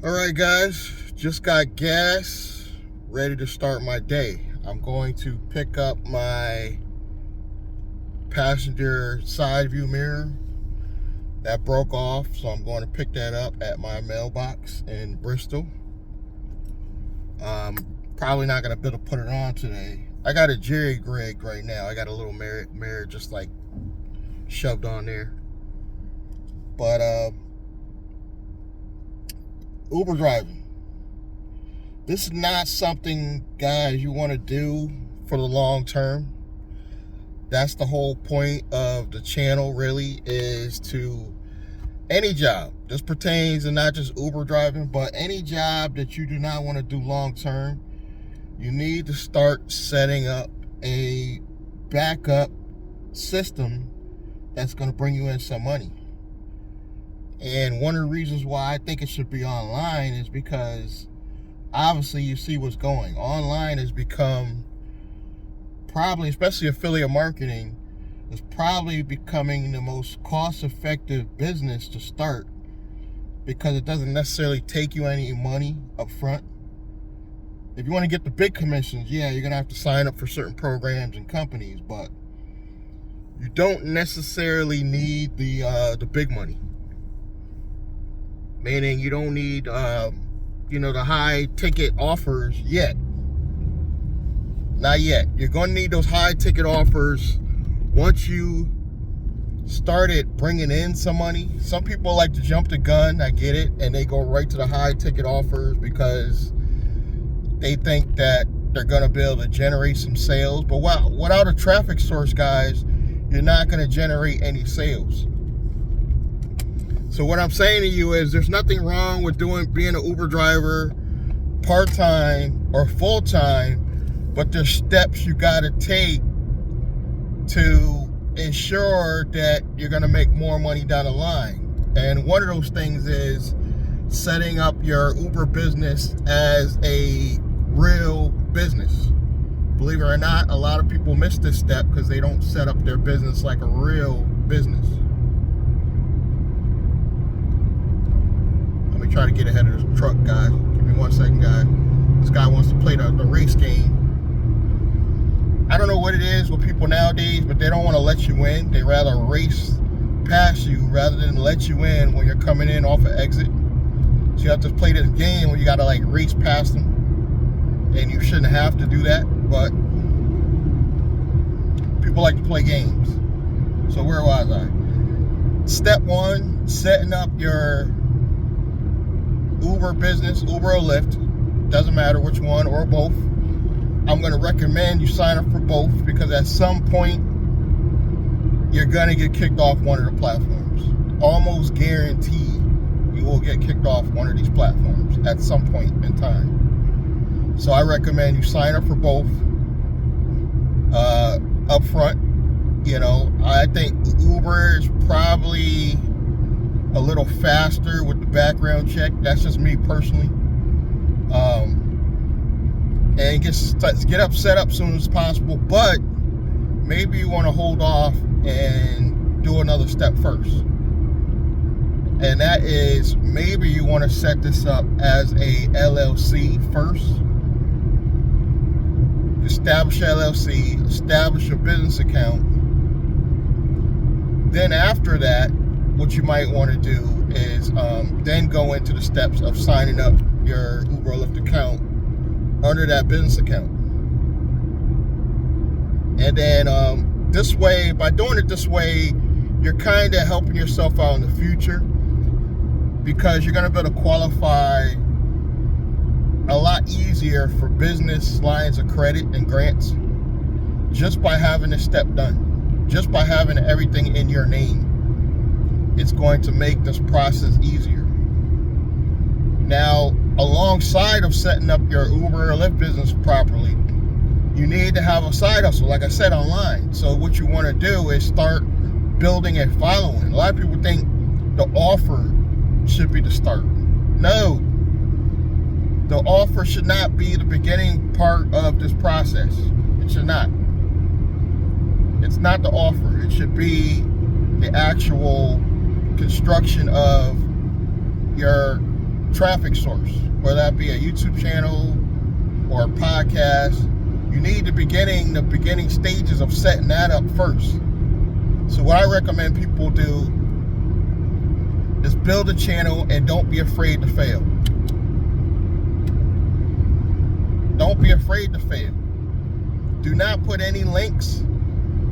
All right, guys, just got gas, ready to start my day. I'm going to pick up my passenger side view mirror that broke off, so I'm going to pick that up at my mailbox in Bristol. Probably not going to be able to put it on today. I got a jerry rig right now. I got a little mirror just like shoved on there. But Uber driving. This is not something, guys, you want to do for the long term. That's the whole point of the channel, really, is to any job. This pertains to not just Uber driving, but any job that you do not want to do long term. You need to start setting up a backup system that's going to bring you in some money. And one of the reasons why I think it should be online is because obviously you see what's going. Online has become probably, especially affiliate marketing, is probably becoming the most cost-effective business to start because it doesn't necessarily take you any money up front. If you want to get the big commissions, yeah, you're going to have to sign up for certain programs and companies, but you don't necessarily need the big money. Meaning you don't need the high ticket offers yet. Not yet. You're going to need those high ticket offers once you started bringing in some money. Some people like to jump the gun, I get it, and they go right to the high ticket offers because they think that they're going to be able to generate some sales. But without a traffic source, guys, you're not going to generate any sales. So what I'm saying to you is there's nothing wrong with being an Uber driver part-time or full-time, but there's steps you got to take to ensure that you're going to make more money down the line. And one of those things is setting up your Uber business as a real business. Believe it or not, a lot of people miss this step because they don't set up their business like a real business. Try to get ahead of this truck, guys. Give me 1 second, guys. This guy wants to play the race game. I don't know what it is with people nowadays, but they don't want to let you in. They rather race past you rather than let you in when you're coming in off an exit. So you have to play this game where you got to like race past them. And you shouldn't have to do that, but people like to play games. So where was I? Step one, setting up your Uber business, Uber or Lyft, doesn't matter which one or both. I'm going to recommend you sign up for both because at some point you're going to get kicked off one of the platforms. Almost guaranteed you will get kicked off one of these platforms at some point in time. So I recommend you sign up for both up front. I think Uber is probably a little faster with the background check. That's just me personally. And get up set up as soon as possible. But maybe you want to hold off and do another step first. And that is maybe you want to set this up as a LLC first. Establish LLC, establish a business account. Then after that, what you might want to do is then go into the steps of signing up your Uber or Lyft account under that business account. And then this way, by doing it this way, you're kind of helping yourself out in the future because you're going to be able to qualify a lot easier for business lines of credit and grants just by having this step done, just by having everything in your name. It's going to make this process easier. Now, alongside of setting up your Uber or Lyft business properly, you need to have a side hustle, like I said, online. So what you want to do is start building a following. A lot of people think the offer should be the start. No, the offer should not be the beginning part of this process. It should not. It's not the offer. It should be the actual construction of your traffic source, whether that be a YouTube channel or a podcast. You need the beginning stages of setting that up first. So what I recommend people do is build a channel and don't be afraid to fail. Don't be afraid to fail. Do not put any links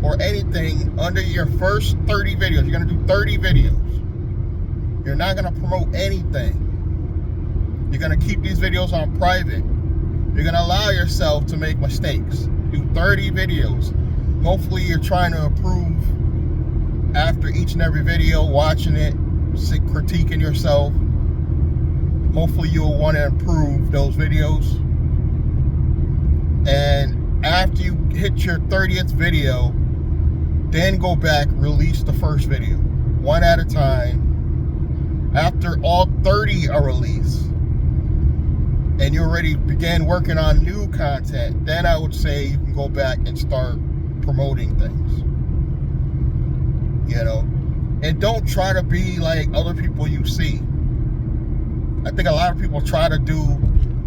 or anything under your first 30 videos. You're going to do 30 videos. You're not going to promote anything. You're going to keep these videos on private. You're going to allow yourself to make mistakes. Do 30 videos. Hopefully you're trying to improve after each and every video, watching it, critiquing yourself. Hopefully you'll want to improve those videos. And after you hit your 30th video, then go back, release the first video, one at a time. After all 30 are released, and you already began working on new content, then I would say you can go back and start promoting things. You know, and don't try to be like other people you see. I think a lot of people try to do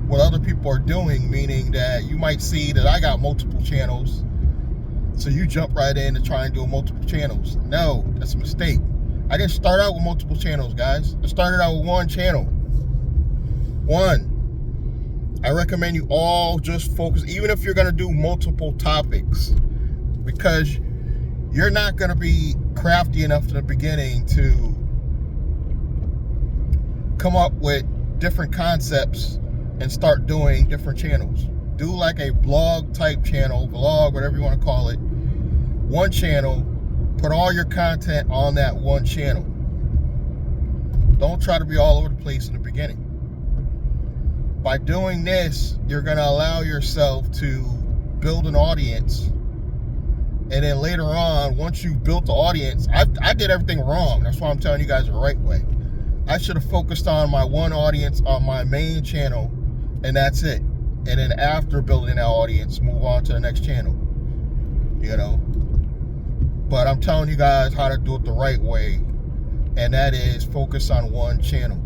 what other people are doing, meaning that you might see that I got multiple channels, so you jump right in to try and do multiple channels. No, that's a mistake. I didn't start out with multiple channels, guys. I started out with one channel. One. I recommend you all just focus, even if you're going to do multiple topics, because you're not going to be crafty enough in the beginning to come up with different concepts and start doing different channels. Do like a blog type channel, vlog, whatever you want to call it. One channel, put all your content on that one channel. Don't try to be all over the place in the beginning. By doing this, you're going to allow yourself to build an audience. And then later on, once you've built the audience, I did everything wrong. That's why I'm telling you guys the right way. I should have focused on my one audience on my main channel, and that's it. And then after building that audience, move on to the next channel. You know? But I'm telling you guys how to do it the right way, and that is focus on one channel.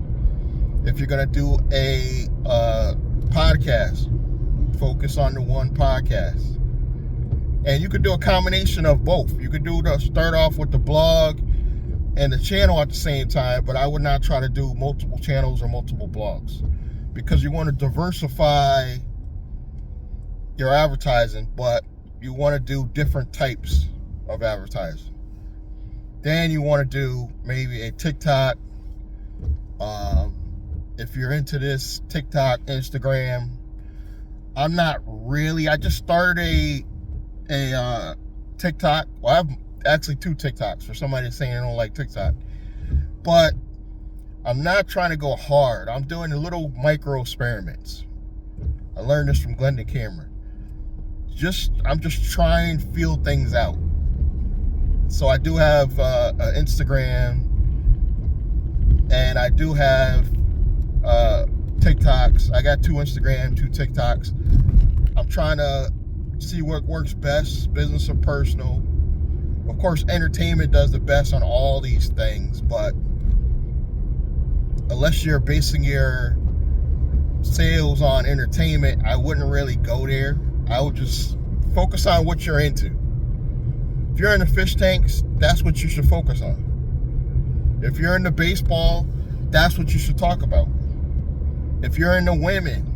If you're going to do a podcast, focus on the one podcast. And you could do a combination of both. You could start off with the blog and the channel at the same time, but I would not try to do multiple channels or multiple blogs, because you want to diversify your advertising, but you want to do different types of advertising. Then you want to do maybe a TikTok. If you're into this, TikTok, Instagram. I'm not really. I just started a TikTok. Well, I have actually 2 TikToks for somebody saying they don't like TikTok. But I'm not trying to go hard. I'm doing little micro experiments. I learned this from Glendon Cameron. I'm just trying to feel things out. So I do have an Instagram, and I do have TikToks. I got 2 Instagram, 2 TikToks. I'm trying to see what works best, business or personal. Of course, entertainment does the best on all these things, but unless you're basing your sales on entertainment, I wouldn't really go there. I would just focus on what you're into. If you're into fish tanks, that's what you should focus on. If you're into baseball, that's what you should talk about. If you're into women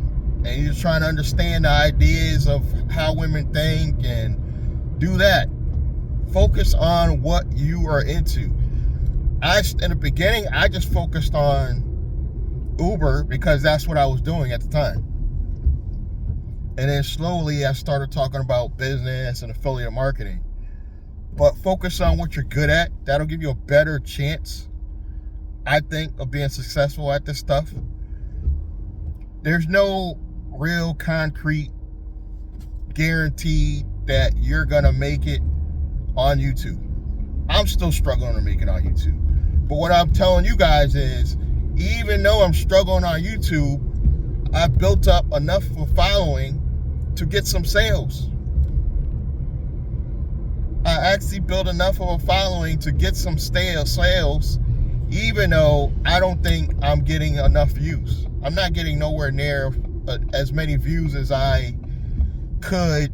and you're trying to understand the ideas of how women think and do that, focus on what you are into. In the beginning, I just focused on Uber because that's what I was doing at the time. And then slowly I started talking about business and affiliate marketing. But focus on what you're good at. That'll give you a better chance, I think, of being successful at this stuff. There's no real concrete guarantee that you're gonna make it on YouTube. I'm still struggling to make it on YouTube. But what I'm telling you guys is, even though I'm struggling on YouTube, I've built up enough of a following to get some sales. I actually built enough of a following to get some sales, even though I don't think I'm getting enough views. I'm not getting nowhere near as many views as I could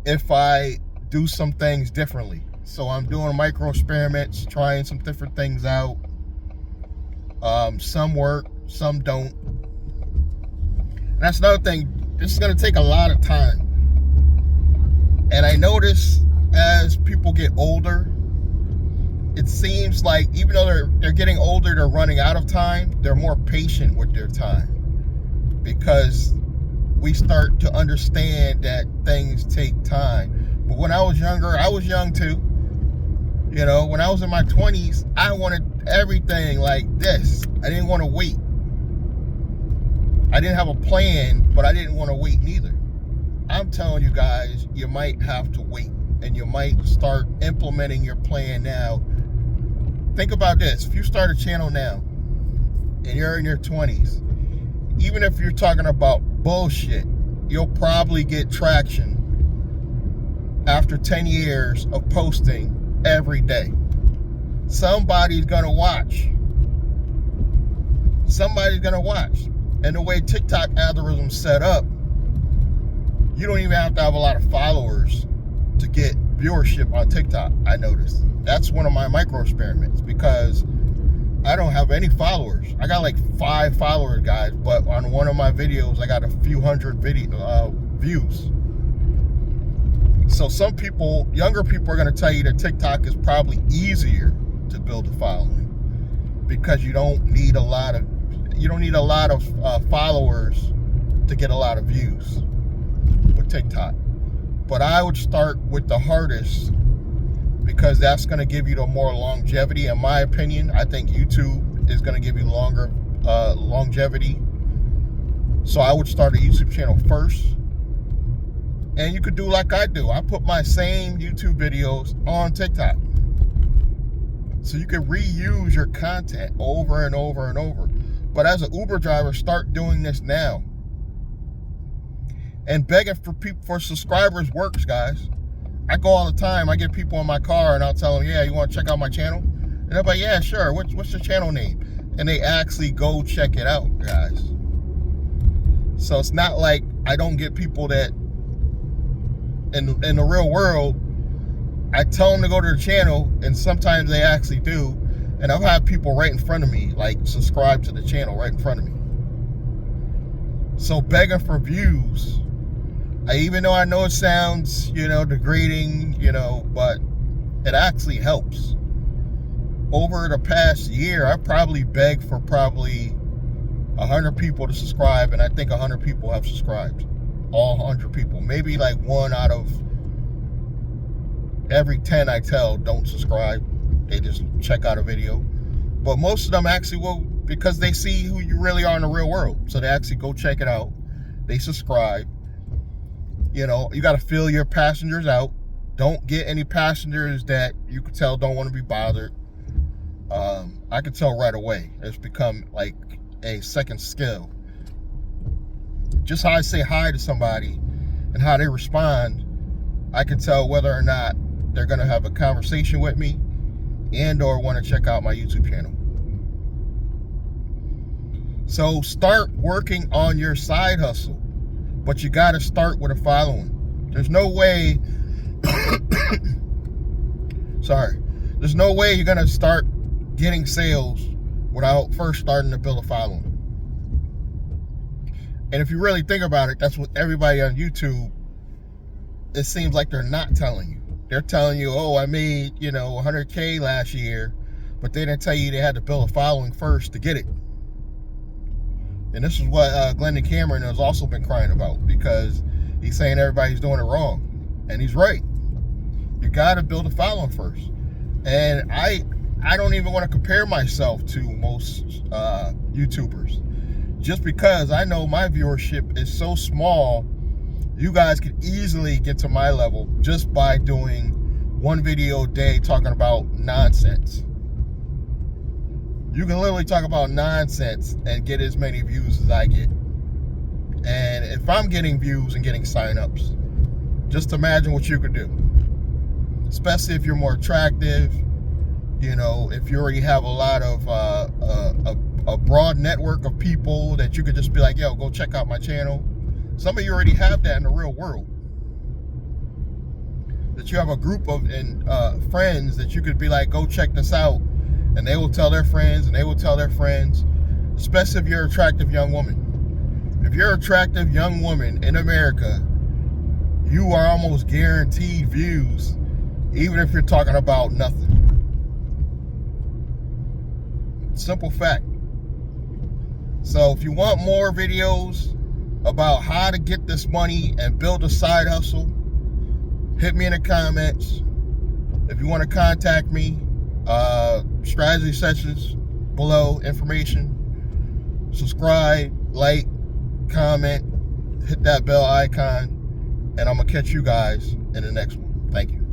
if I do some things differently. So I'm doing micro experiments, trying some different things out. Some work, some don't. And that's another thing. This is going to take a lot of time. And I notice as people get older, it seems like even though they're getting older, they're running out of time, they're more patient with their time. Because we start to understand that things take time. But when I was younger, I was young too. You know, when I was in my 20s, I wanted everything like this. I didn't want to wait. I didn't have a plan, but I didn't want to wait neither. I'm telling you guys, you might have to wait, and you might start implementing your plan now. Think about this. If you start a channel now and you're in your 20s, even if you're talking about bullshit, you'll probably get traction after 10 years of posting every day. Somebody's gonna watch. Somebody's gonna watch. And the way TikTok algorithm's set up, you don't even have to have a lot of followers to get viewership on TikTok, I noticed. That's one of my micro experiments because I don't have any followers. I got like 5 followers, guys, but on one of my videos, I got a few hundred views. So some people, younger people are gonna tell you that TikTok is probably easier to build a following because you don't need a lot of followers to get a lot of views with TikTok. But I would start with the hardest because that's going to give you the more longevity. In my opinion, I think YouTube is going to give you longer longevity. So I would start a YouTube channel first. And you could do like I do. I put my same YouTube videos on TikTok. So you can reuse your content over and over and over. But as an Uber driver, start doing this now. And begging for subscribers works, guys. I go all the time. I get people in my car and I'll tell them, yeah, you want to check out my channel? And they're like, yeah, sure. What's your channel name? And they actually go check it out, guys. So it's not like I don't get people that in the real world, I tell them to go to the channel and sometimes they actually do. And I've had people right in front of me, like subscribe to the channel right in front of me. So begging for views, even though I know it sounds, degrading, but it actually helps. Over the past year, I probably begged for 100 people to subscribe, and I think 100 people have subscribed. All 100 people. Maybe like 1 out of every 10 I tell don't subscribe. They just check out a video. But most of them actually will, because they see who you really are in the real world. So they actually go check it out. They subscribe. You got to fill your passengers out. Don't get any passengers that you can tell don't want to be bothered. I can tell right away. It's become like a second skill. Just how I say hi to somebody and how they respond, I can tell whether or not they're going to have a conversation with me and or want to check out my YouTube channel. So start working on your side hustle, but you got to start with a following. There's no way, there's no way you're going to start getting sales without first starting to build a following. And if you really think about it, that's what everybody on YouTube, it seems like they're not telling you. They're telling you, oh, I made, 100K last year, but they didn't tell you they had to build a following first to get it. And this is what Glenn Cameron has also been crying about, because he's saying everybody's doing it wrong. And he's right. You got to build a following first. And I don't even want to compare myself to most YouTubers. Just because I know my viewership is so small, you guys could easily get to my level just by doing one video a day talking about nonsense. You can literally talk about nonsense and get as many views as I get. And if I'm getting views and getting signups, just imagine what you could do. Especially if you're more attractive, You know, if you already have a lot of a broad network of people that you could just be like, yo, go check out my channel. Some of you already have that in the real world. That you have a group of friends that you could be like, go check this out, and they will tell their friends, and they will tell their friends. Especially if you're an attractive young woman. If you're an attractive young woman in America, you are almost guaranteed views, even if you're talking about nothing. Simple fact. So if you want more videos about how to get this money and build a side hustle, hit me in the comments. If you want to contact me, strategy sessions below, information. Subscribe, like, comment, hit that bell icon, and I'm going to catch you guys in the next one. Thank you.